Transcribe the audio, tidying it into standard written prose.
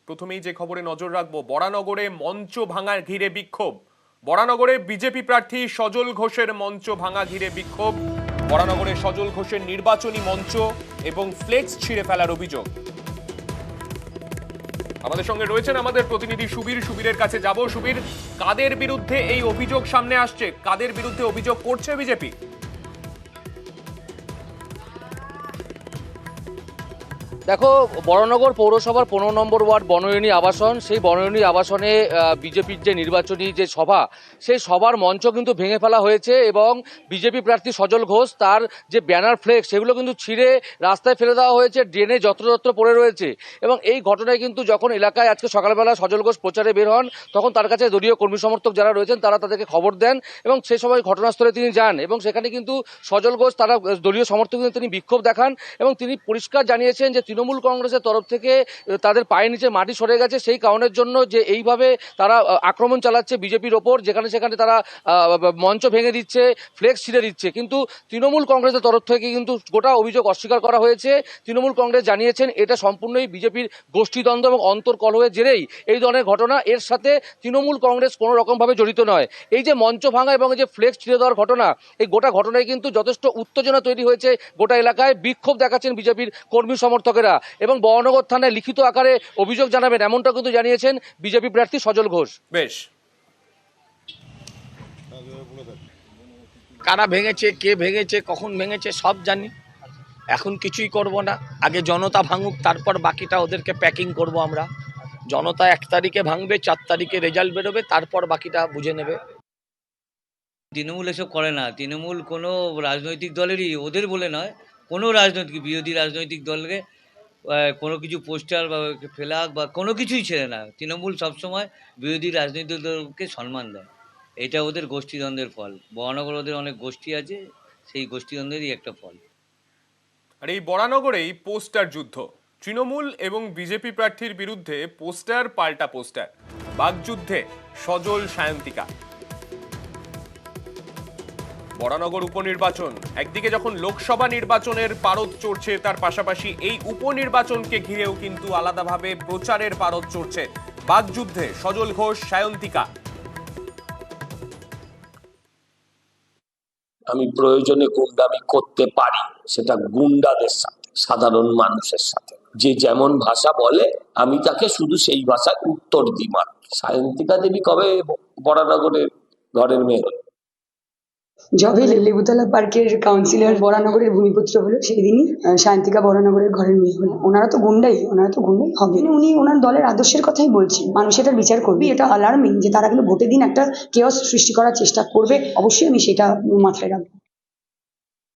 প্রথমেই যে খবরে নজর রাখবো, বরানগরে মঞ্চ ভাঙা ঘিরে বিক্ষোভ। বরানগরে বিজেপি প্রার্থী সজল ঘোষের মঞ্চ ভাঙা ঘিরে বিক্ষোভ। বরানগরে সজল ঘোষের নির্বাচনী মঞ্চ এবং ফ্লেক্স ছিঁড়ে ফেলার অভিযোগ। আমাদের সঙ্গে রয়েছেন আমাদের প্রতিনিধি সুবীরের কাছে যাব। সুবীর, কাদের বিরুদ্ধে এই অভিযোগ সামনে আসছে, কাদের বিরুদ্ধে অভিযোগ করছে বিজেপি? দেখো, বরানগর পৌরসভার 15 নম্বর ওয়ার্ড বনয়নী আবাসন, সেই বনয়নী আবাসনে বিজেপির যে নির্বাচনী যে সভা, সেই সভার মঞ্চ কিন্তু ভেঙে ফেলা হয়েছে এবং বিজেপি প্রার্থী সজল ঘোষ তার যে ব্যানার ফ্লেক্স সেগুলো কিন্তু ছিঁড়ে রাস্তায় ফেলে দেওয়া হয়েছে, ড্রেনে যত্রতত্র পড়ে রয়েছে। এবং এই ঘটনায় কিন্তু যখন এলাকায় আজকে সকালবেলা সজল ঘোষ প্রচারে বের হন, তখন তার কাছে দলীয় কর্মী সমর্থক যারা রয়েছেন তারা তাদেরকে খবর দেন এবং সে সময় ঘটনাস্থলে তিনি যান এবং সেখানে কিন্তু সজল ঘোষ তারা দলীয় সমর্থক তিনি বিক্ষোভ দেখান এবং তিনি পরিষ্কার জানিয়েছেন যে তৃণমূল কংগ্রেসের তরফ থেকে তাদের পায়ের নিচে মাটি সরে গেছে, সেই কারণের জন্য যে এইভাবে তারা আক্রমণ চালাচ্ছে বিজেপির ওপর, যেখানে সেখানে তারা মঞ্চ ভেঙে দিচ্ছে, ফ্লেক্স ছিঁড়ে দিচ্ছে। কিন্তু তৃণমূল কংগ্রেসের তরফ থেকে কিন্তু গোটা অভিযোগ অস্বীকার করা হয়েছে। তৃণমূল কংগ্রেস জানিয়েছেন এটা সম্পূর্ণই বিজেপির গোষ্ঠীদ্বন্দ্ব এবং অন্তর্কলহের জেরেই এই ধরনের ঘটনা, এর সাথে তৃণমূল কংগ্রেস কোনো রকমভাবে জড়িত নয়। এই যে মঞ্চ ভাঙা এবং এই যে ফ্লেক্স ছিঁড়ে দেওয়ার ঘটনা, এই গোটা ঘটনায় কিন্তু যথেষ্ট উত্তেজনা তৈরি হয়েছে গোটা এলাকায়। বিক্ষোভ দেখাচ্ছেন বিজেপির কর্মী সমর্থকেরা এবং বরানগর থানায় লিখিত আকারে অভিযোগ জানাবেন, এমনটা কিন্তু জানিয়েছেন বিজেপি প্রার্থী সজল ঘোষ। বেশ, কারা ভেঙেছে, কে ভেঙেছে, কখন ভেঙেছে সব জানি। এখন কিছুই করব না, আগে জনতা ভাঙুক, তারপর বাকিটা ওদেরকে প্যাকিং করব আমরা। জনতা 1 তারিখে ভাঙবে, 4 তারিখে রেজাল্ট বেরোবে, তারপর বাকিটা বুঝে নেবে। তৃণমূল এসব করে না। তৃণমূল কোনো রাজনৈতিক দলেরই, ওদের বলে নয়, কোনো রাজনৈতিক বিরোধী রাজনৈতিক দলকে কোনো কিছু পোস্টার বা ফেলাক বা কোনো কিছুই ছেড়ে না। তৃণমূল সবসময় বিরোধী রাজনৈতিক দলকে সম্মান দেয়। এটা ওদের গোষ্ঠীদ্বন্দ্বের ফল। বরানগর ওদের অনেক গোষ্ঠী আছে, সেই গোষ্ঠীদ্বন্দ্বেরই একটা ফল। আর এই বরানগরেই পোস্টার যুদ্ধ। তৃণমূল এবং বিজেপি প্রার্থীর বিরুদ্ধে পোস্টার পাল্টা পোস্টার, বাগযুদ্ধে সজল সায়ন্তিকা। বরানগর উপনির্বাচন একদিকে যখন লোকসভা নির্বাচনের পারদ চড়ছে, তার পাশাপাশি এই উপনির্বাচনকে ঘিরেও কিন্তু আলাদাভাবে প্রচারের পারদ চড়ছে। বাগযুদ্ধে সজল ঘোষ সায়ন্তিকা। আমি প্রয়োজনে গুন্ডামি করতে পারি, সেটা গুন্ডাদের সাথে, সাধারণ মানুষের সাথে। যে যেমন ভাষা বলে আমি তাকে শুধু সেই ভাষায় উত্তর দিই মাত্র। সায়ন্তিকা দেবী কবে বরানগরের ঘরের মেয়ে হল? যবে লেবুতলা পার্কের কাউন্সিলর বরানগরের ভূমিপুত্র হলো সেই দিনই সায়ন্তিকা বরানগরের ঘরের মেয়ে হলো। ওনারা তো গুন্ডাই হবে। উনি ওনার দলের আদর্শের কথাই বলছেন, মানুষ এটার বিচার করবে। এটা অ্যালার্মিং যে তারা কিন্তু ভোটের দিন একটা কেওস সৃষ্টি করার চেষ্টা করবে। অবশ্যই আমি সেটা মাথায় রাখবো।